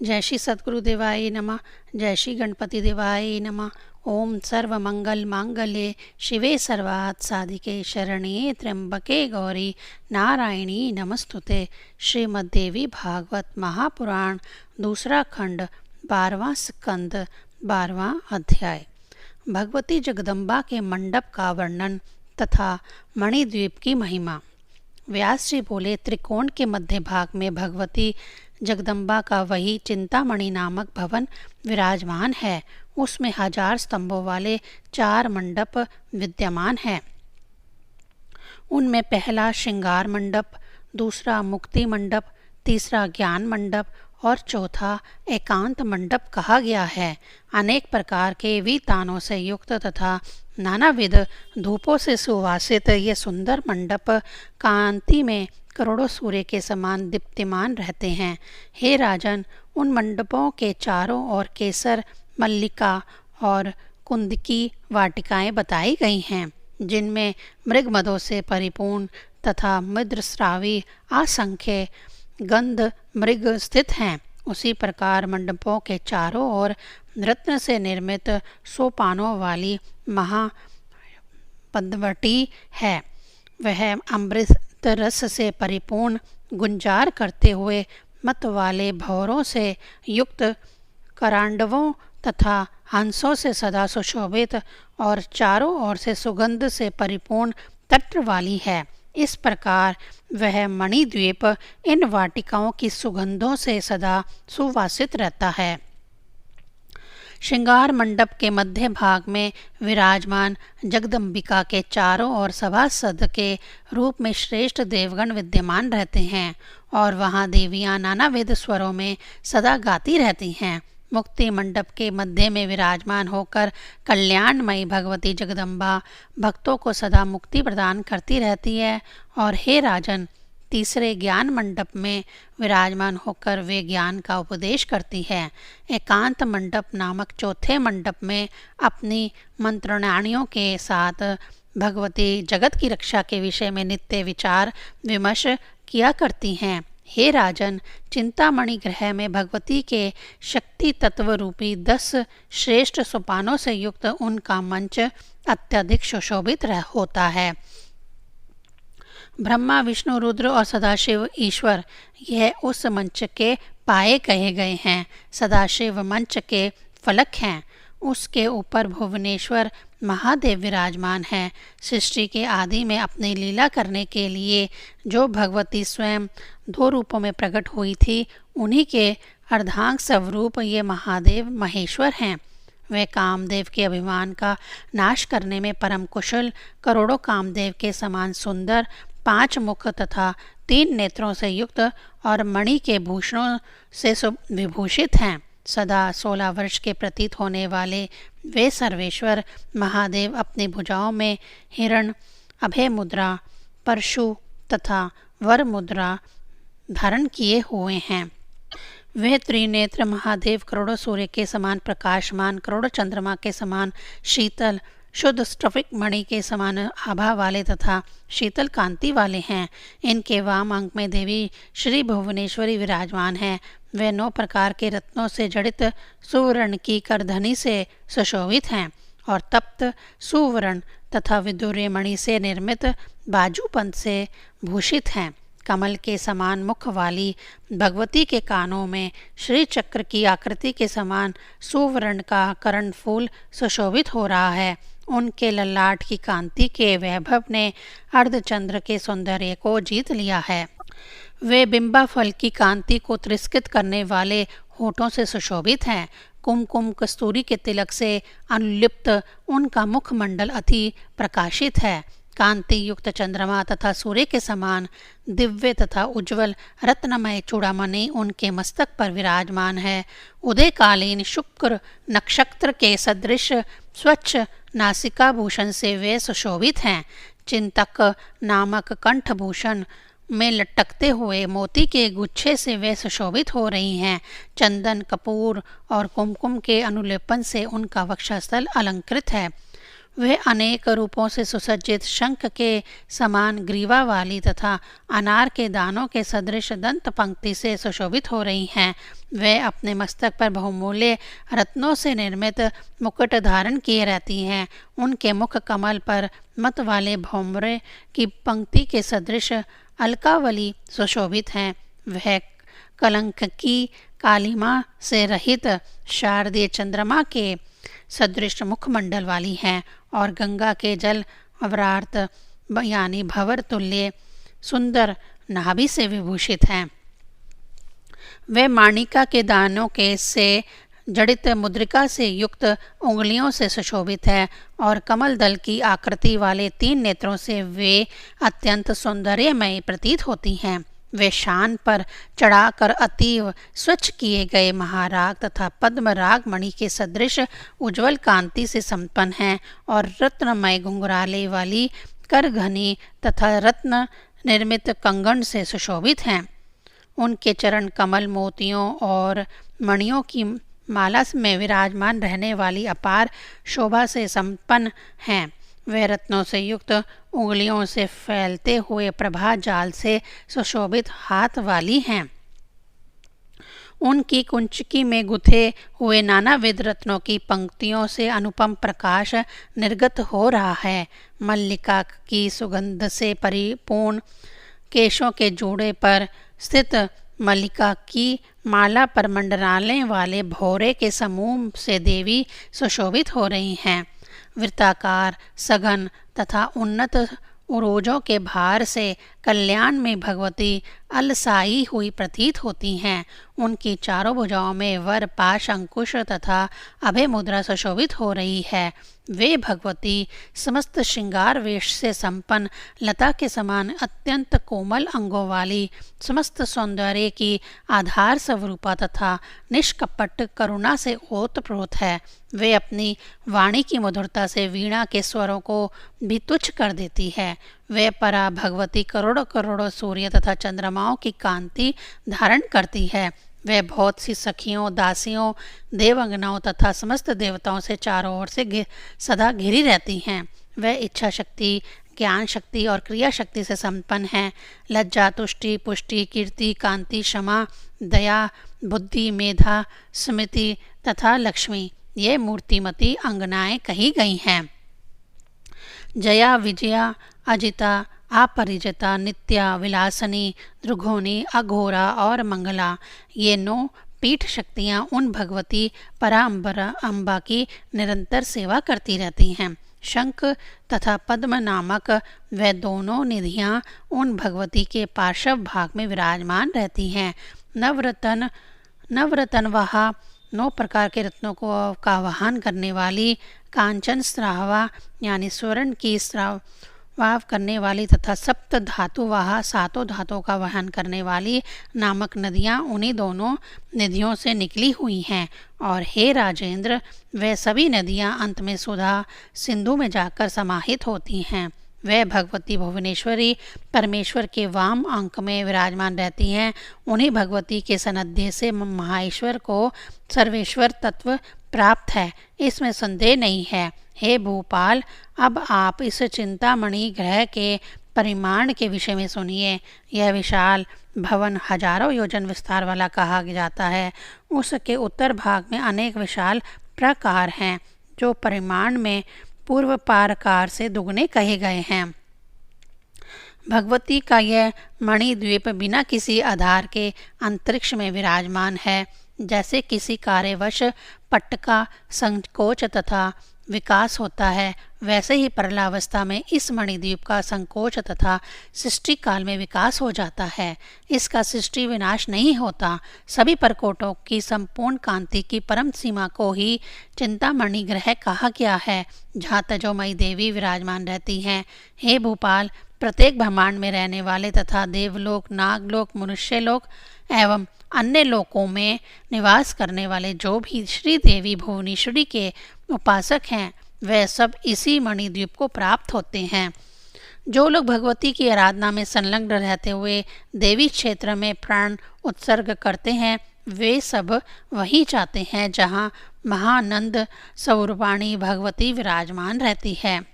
जय श्री सद्गुरु देवाय नमः। जय श्री गणपति देवाय नमः। ओम सर्व मंगल मांगल्ये शिवे सर्वार्थ साधिके शरण्ये त्र्यंबके गौरी नारायणी नमस्तुते। श्रीमद्देवी भागवत महापुराण दूसरा खंड 12वां स्कंद 12वां अध्याय। भगवती जगदम्बा के मंडप का वर्णन तथा मणिद्वीप की महिमा। व्यास जी बोले, त्रिकोण के मध्य भाग में भगवती जगदम्बा का वही चिंतामणि नामक भवन विराजमान है। उसमें 1000 स्तंभों वाले 4 मंडप विद्यमान हैं। उनमें पहला श्रृंगार मंडप, दूसरा मुक्ति मंडप, तीसरा ज्ञान मंडप और चौथा एकांत मंडप कहा गया है। अनेक प्रकार के वीतानों से युक्त तथा नानाविध धूपों से सुवासित ये सुंदर मंडप कांति में करोड़ों सूर्य के समान दीप्तिमान रहते हैं। हे राजन, उन मंडपों के चारों ओर केसर, मल्लिका और कुंदकी वाटिकाएं बताई गई हैं, जिनमें मृगमदों से परिपूर्ण तथा मृद्रस्रावी असंख्य गंध मृग स्थित हैं। उसी प्रकार मंडपों के चारों ओर रत्न से निर्मित सोपानों वाली महापद्मवटी है। वह अमृत रस से परिपूर्ण गुंजार करते हुए मत वाले भंवरों से युक्त करांडवों तथा हंसों से सदा सुशोभित और चारों ओर से सुगंध से परिपूर्ण तट वाली है। इस प्रकार वह मणिद्वीप इन वाटिकाओं की सुगंधों से सदा सुवासित रहता है। श्रृंगार मंडप के मध्य भाग में विराजमान जगदम्बिका के चारों ओर सभासद के रूप में श्रेष्ठ देवगण विद्यमान रहते हैं और वहाँ देवियाँ नानाविध स्वरों में सदा गाती रहती हैं। मुक्ति मंडप के मध्य में विराजमान होकर कल्याणमयी भगवती जगदम्बा भक्तों को सदा मुक्ति प्रदान करती रहती है। और हे राजन, तीसरे ज्ञान मंडप में विराजमान होकर वे ज्ञान का उपदेश करती है। एकांत मंडप नामक चौथे मंडप में अपनी मंत्रणानियों के साथ भगवती जगत की रक्षा के विषय में नित्य विचार विमर्श किया करती हैं। हे राजन, चिंतामणि ग्रह में भगवती के शक्ति तत्व रूपी 10 श्रेष्ठ सोपानों से युक्त उनका मंच अत्यधिक सुशोभित होता है। ब्रह्मा, विष्णु, रुद्र और सदाशिव ईश्वर यह उस मंच के पाए कहे गए हैं। सदाशिव मंच के फलक हैं। उसके ऊपर भुवनेश्वर महादेव विराजमान हैं। सृष्टि के आदि में अपनी लीला करने के लिए जो भगवती स्वयं 2 रूपों में प्रकट हुई थी, उन्हीं के अर्धांग स्वरूप ये महादेव महेश्वर हैं। वे कामदेव के अभिमान का नाश करने में परम कुशल, करोड़ों कामदेव के समान सुंदर, 5 मुख तथा 3 नेत्रों से युक्त और मणि के भूषणों से विभूषित हैं। सदा 16 वर्ष के प्रतीत होने वाले वे सर्वेश्वर महादेव अपनी भुजाओं में हिरण, अभय मुद्रा, परशु तथा वर मुद्रा धारण किए हुए हैं। वे त्रिनेत्र महादेव करोड़ों सूर्य के समान प्रकाशमान, करोड़ों चंद्रमा के समान शीतल, शुद्ध स्फटिक मणि के समान आभा वाले तथा शीतल कांति वाले हैं। इनके वाम अंग में देवी श्री भुवनेश्वरी विराजमान है। वे 9 प्रकार के रत्नों से जड़ित सुवर्ण की करधनी से सुशोभित हैं और तप्त सुवर्ण तथा विदुर्य मणि से निर्मित बाजूपंत से भूषित हैं। कमल के समान मुख वाली भगवती के कानों में श्री चक्र की आकृति के समान सुवर्ण का कर्णफूल सुशोभित हो रहा है। उनके ललाट की कांति के वैभव ने अर्धचंद्र के सौंदर्य को जीत लिया है। वे बिंबा फल की कांति को तिरस्कृत करने वाले होठों से सुशोभित हैं। कुमकुम कस्तूरी के तिलक से अनुलिप्त उनका मुखमंडल अति प्रकाशित है। कांति युक्त चंद्रमा तथा सूर्य के समान दिव्य तथा उज्ज्वल रत्नमय चूड़ामणि उनके मस्तक पर विराजमान है। उदयकालीन शुक्र नक्षत्र के सदृश स्वच्छ नासिका भूषण से वे सुशोभित हैं। चिंतक नामक कंठभूषण में लटकते हुए मोती के गुच्छे से वे सुशोभित हो रही हैं। चंदन, कपूर और कुमकुम के अनुलेपन से उनका वक्षस्थल अलंकृत है। वे अनेक रूपों से सुसज्जित शंख के समान ग्रीवा वाली तथा अनार के दानों के सदृश दंत पंक्ति से सुशोभित हो रही हैं। वे अपने मस्तक पर बहुमूल्य रत्नों से निर्मित मुकुट धारण किए रहती हैं। उनके मुख कमल पर मत वाले भौमरे की पंक्ति के सदृश अलकावली सुशोभित हैं। वह कलंक की कालिमा से रहित शारदीय चंद्रमा के सदृश मुखमंडल वाली हैं और गंगा के जल अवरार्त यानी भंवर तुल्य सुंदर नाभि से विभूषित हैं। वे माणिका के दानों के से जड़ित मुद्रिका से युक्त उंगलियों से सुशोभित है और कमल दल की आकृति वाले 3 नेत्रों से वे अत्यंत सौंदर्यमय प्रतीत होती हैं। वे शान पर चढ़ाकर अतीव स्वच्छ किए गए महाराग तथा पद्म राग मणि के सदृश उज्ज्वल कांति से संपन्न हैं और रत्नमय घुंघराले वाली करघनी तथा रत्न निर्मित कंगन से सुशोभित हैं। उनके चरण कमल मोतियों और मणियों की माला में विराजमान रहने वाली अपार शोभा से संपन्न हैं। वे रत्नों से युक्त उंगलियों से फैलते हुए प्रभा जाल से सुशोभित हाथ वाली हैं। उनकी कुंचकी में गुथे हुए नानाविध रत्नों की पंक्तियों से अनुपम प्रकाश निर्गत हो रहा है। मल्लिका की सुगंध से परिपूर्ण केशों के जोड़े पर स्थित मल्लिका की माला पर मंडराने वाले भौरे के समूह से देवी सुशोभित हो रही हैं। वृत्ताकार सघन तथा उन्नत उरोजों के भार से कल्याण में भगवती अलसाई हुई प्रतीत होती हैं। उनकी चारों भुजाओं में वर पाश अंकुश तथा अभय मुद्रा सुशोभित हो रही है। वे भगवती समस्त श्रृंगार वेश से संपन्न लता के समान अत्यंत कोमल अंगों वाली समस्त सौंदर्य की आधार स्वरूपा तथा निष्कपट करुणा से ओतप्रोत है। वे अपनी वाणी की मधुरता से वीणा के स्वरों को भी तुच्छ कर देती है। वे परा भगवती करोड़ों करोड़ों सूर्य तथा चंद्रमाओं की कांति धारण करती है। वे बहुत सी सखियों, दासियों, देवंगनाओं तथा समस्त देवताओं से चारों ओर से सदा घिरी रहती हैं। वे इच्छा शक्ति, ज्ञान शक्ति और क्रिया शक्ति से संपन्न हैं। लज्जा, तुष्टि, पुष्टि, कीर्ति, कांति, क्षमा, दया, बुद्धि, मेधा, स्मृति तथा लक्ष्मी ये मूर्तिमती अंगनाएं कही गई हैं। जया, विजया, अजिता, अपरिजिता, नित्या, विलासनी, द्रुघोनी, अघोरा और मंगला ये 9 पीठ शक्तियाँ उन भगवती पराम्बा की निरंतर सेवा करती रहती हैं। शंख तथा पद्म नामक वे दोनों निधियाँ उन भगवती के पार्श्व भाग में विराजमान रहती हैं। नवरत्नवाहा 9 प्रकार के रत्नों का वहन करने वाली, कांचन स्रावा यानी स्वर्ण की स्राव करने वाली तथा सप्त धातुवाहा 7 धातुओं का वहन करने वाली नामक नदियाँ उन्हीं दोनों निधियों से निकली हुई हैं। और हे राजेंद्र, वे सभी नदियाँ अंत में सुधा सिंधु में जाकर समाहित होती हैं। वे भगवती भुवनेश्वरी परमेश्वर के वाम अंक में विराजमान रहती हैं। उन्हीं भगवती के सानिध्य से महाईश्वर को सर्वेश्वर तत्व प्राप्त है, इसमें संदेह नहीं है। हे भूपाल, अब आप इस चिंतामणि ग्रह के परिमाण के विषय में सुनिए। यह विशाल भवन हजारों योजन विस्तार वाला कहा जाता है। उसके उत्तर भाग में अनेक विशाल प्राकार हैं जो परिमाण में पूर्व पारकार से दुगने कहे गए हैं। भगवती का यह मणिद्वीप बिना किसी आधार के अंतरिक्ष में विराजमान है। जैसे किसी कार्यवश पट्ट का संकोच तथा विकास होता है, वैसे ही परलावस्था में इस मणिद्वीप का संकोच तथा सृष्टि काल में विकास हो जाता है। इसका सृष्टि विनाश नहीं होता। सभी परकोटों की संपूर्ण कांति की परम सीमा को ही चिंतामणि ग्रह कहा गया है, जहाँ तेजोमयी देवी विराजमान रहती हैं। हे भूपाल, प्रत्येक ब्रह्मांड में रहने वाले तथा देवलोक, नागलोक, मनुष्यलोक एवं अन्य लोकों में निवास करने वाले जो भी श्री देवी भुवनेश्वरी के उपासक हैं, वे सब इसी मणिद्वीप को प्राप्त होते हैं। जो लोग भगवती की आराधना में संलग्न रहते हुए देवी क्षेत्र में प्राण उत्सर्ग करते हैं, वे सब वही चाहते हैं जहाँ महानंद स्वरूपाणी भगवती विराजमान रहती है।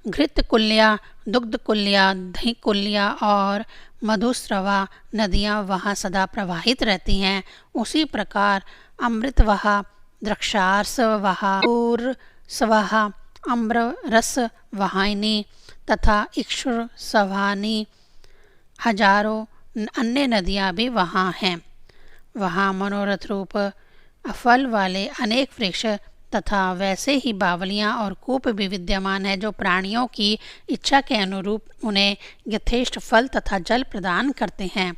घृत कुल्या, दुग्ध कुल्या, दही कुल्या और मधुस्रवा नदियाँ वहाँ सदा प्रवाहित रहती हैं। उसी प्रकार अमृतवहा, द्राक्षारसवहा, पूरसवहा, अम्र रस वाहिनी तथा इक्षुरसवाहिनी हजारों अन्य नदियाँ भी वहाँ हैं। वहाँ मनोरथ रूप फल वाले अनेक वृक्ष तथा वैसे ही बावलियाँ और कूप भी विद्यमान है जो प्राणियों की इच्छा के अनुरूप उन्हें यथेष्ट फल तथा जल प्रदान करते हैं।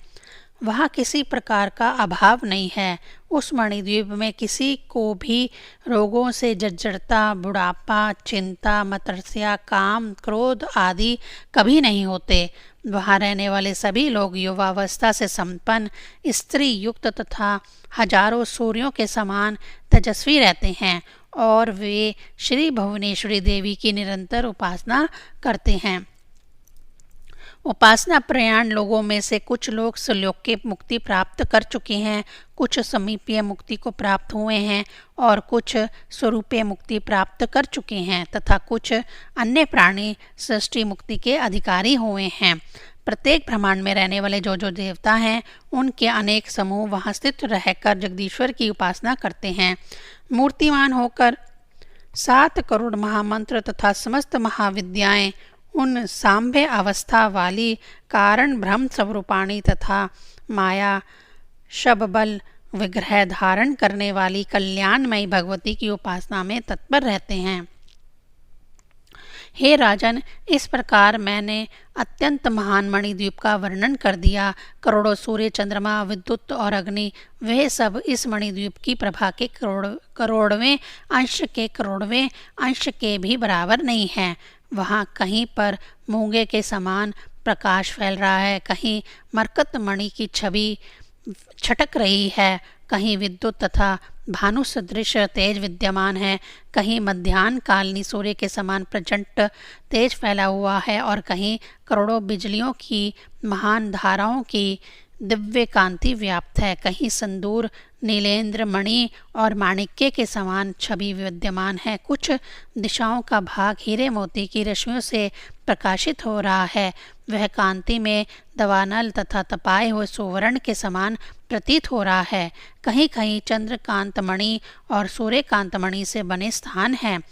वहाँ किसी प्रकार का अभाव नहीं है। उस मणिद्वीप में किसी को भी रोगों से जर्जरता, बुढ़ापा, चिंता, मत्सर्या, काम, क्रोध आदि कभी नहीं होते। वहाँ रहने वाले सभी लोग युवावस्था से संपन्न, स्त्री युक्त तथा हजारों सूर्यों के समान तेजस्वी रहते हैं और वे श्री भुवनेश्वरी देवी की निरंतर उपासना करते हैं। उपासना प्रयाण लोगों में से कुछ लोग सुलोक्य मुक्ति प्राप्त कर चुके हैं, कुछ समीपीय मुक्ति को प्राप्त हुए हैं और कुछ स्वरूपीय मुक्ति प्राप्त कर चुके हैं तथा कुछ अन्य प्राणी सृष्टि मुक्ति के अधिकारी हुए हैं। प्रत्येक ब्रह्मांड में रहने वाले जो जो देवता हैं उनके अनेक समूह वहाँ स्थित रहकर जगदीश्वर की उपासना करते हैं। मूर्तिमान होकर 7 करोड़ महामंत्र तथा समस्त महाविद्याएं उन सांभ्य अवस्था वाली कारण ब्रह्म स्वरूपाणी तथा माया शबबल विग्रह धारण करने वाली कल्याणमयी भगवती की उपासना में तत्पर रहते हैं। हे राजन, इस प्रकार मैंने अत्यंत महान मणिद्वीप का वर्णन कर दिया। करोड़ों सूर्य, चंद्रमा, विद्युत और अग्नि वे सब इस मणिद्वीप की प्रभा के करोड़वें अंश के भी बराबर नहीं हैं। वहाँ कहीं पर मूंगे के समान प्रकाश फैल रहा है, कहीं मरकत मणि की छवि छटक रही है, कहीं विद्युत तथा भानु सदृश तेज विद्यमान है, कहीं मध्याह्न कालनी सूर्य के समान प्रचंड तेज फैला हुआ है और कहीं करोड़ों बिजलियों की महान धाराओं की दिव्य कांति व्याप्त है, कहीं संदूर, नीलेंद्र, मणि और माणिक्य के समान छवि विद्यमान है। कुछ दिशाओं का भाग हीरे मोती की रश्मियों से प्रकाशित हो रहा है, वह कांति में दवानल तथा तपाए हुए सुवर्ण के समान प्रतीत हो रहा है। कहीं कहीं चंद्रकांत मणि और सूर्यकांत मणि से बने स्थान हैं।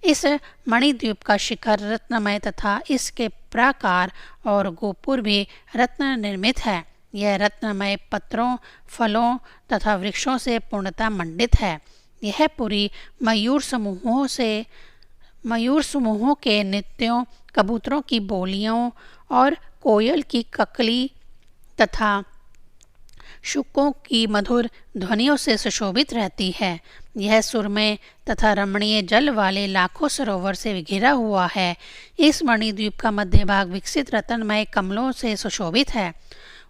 इस मणिद्वीप का शिखर रत्नमय तथा इसके प्राकार और गोपुर भी रत्न निर्मित है। यह रत्नमय पत्रों, फलों तथा वृक्षों से पूर्णतः मंडित है। यह पुरी मयूर समूहों के नृत्यों, कबूतरों की बोलियों और कोयल की ककली तथा शुकों की मधुर ध्वनियों से सुशोभित रहती है। यह सुरमय तथा रमणीय जल वाले लाखों सरोवर से घिरा हुआ है। इस मणिद्वीप का मध्य भाग विकसित रत्नमय कमलों से सुशोभित है।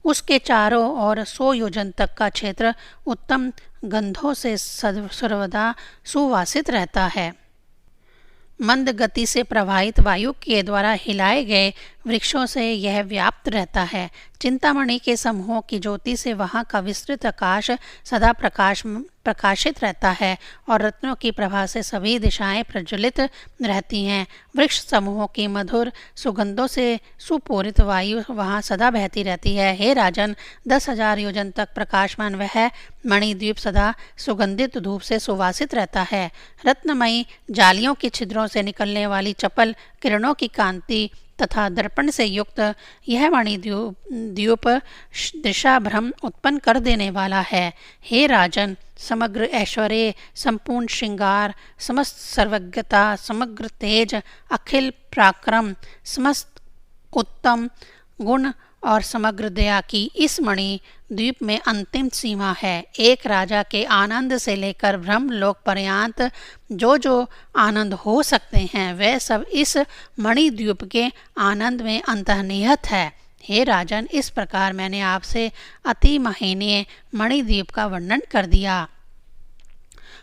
उसके चारों ओर 100 योजन तक का क्षेत्र उत्तम गंधों से सर्वदा सुवासित रहता है। मंद गति से प्रवाहित वायु के द्वारा हिलाए गए वृक्षों से यह व्याप्त रहता है। चिंतामणि के समूहों की ज्योति से वहाँ का विस्तृत आकाश सदा प्रकाशित रहता है और रत्नों की प्रभा से सभी दिशाएं प्रज्वलित रहती हैं। वृक्ष समूहों की मधुर सुगंधों से सुपूरित वायु वहाँ सदा बहती रहती है। हे राजन, 10,000 योजन तक प्रकाशमान वह मणिद्वीप सदा सुगंधित धूप से सुवासित रहता है। रत्नमयी जालियों की छिद्रों से निकलने वाली चपल किरणों की कांति तथा दर्पण से युक्त यह मणिद्वीप दिशा भ्रम उत्पन्न कर देने वाला है। हे राजन, समग्र ऐश्वर्य, संपूर्ण श्रृंगार, समस्त सर्वज्ञता, समग्र तेज, अखिल पराक्रम, समस्त उत्तम गुण और समग्र दया की इस मणि द्वीप में अंतिम सीमा है। एक राजा के आनंद से लेकर ब्रह्मलोक पर्यंत जो जो आनंद हो सकते हैं वह सब इस मणिद्वीप के आनंद में अंतर्निहित है। हे राजन, इस प्रकार मैंने आपसे अति महनीय मणिद्वीप का वर्णन कर दिया।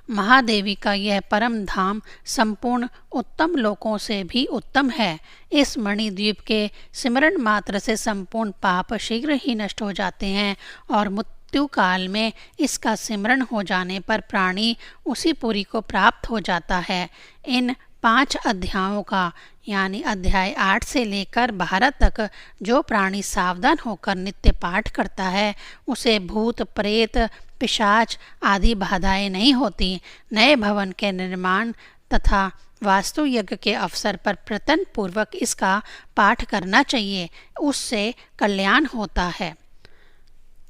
महादेवी का यह परम धाम संपूर्ण उत्तम लोकों से भी उत्तम है। इस मणिद्वीप के सिमरण मात्र से संपूर्ण पाप शीघ्र ही नष्ट हो जाते हैं और मृत्यु काल में इसका सिमरण हो जाने पर प्राणी उसी पुरी को प्राप्त हो जाता है। इन 5 अध्यायों का यानी अध्याय 8 से लेकर 12 तक जो प्राणी सावधान होकर नित्य पाठ करता है उसे भूत प्रेत पिशाच आदि बाधाएं नहीं होती। नए भवन के निर्माण तथा वास्तु यज्ञ के अवसर पर प्रयत्न पूर्वक इसका पाठ करना चाहिए, उससे कल्याण होता है।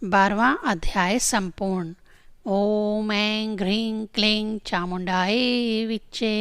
12वां अध्याय संपूर्ण। ओम ऐं ह्रीं क्लीं चामुंडायै विच्चे।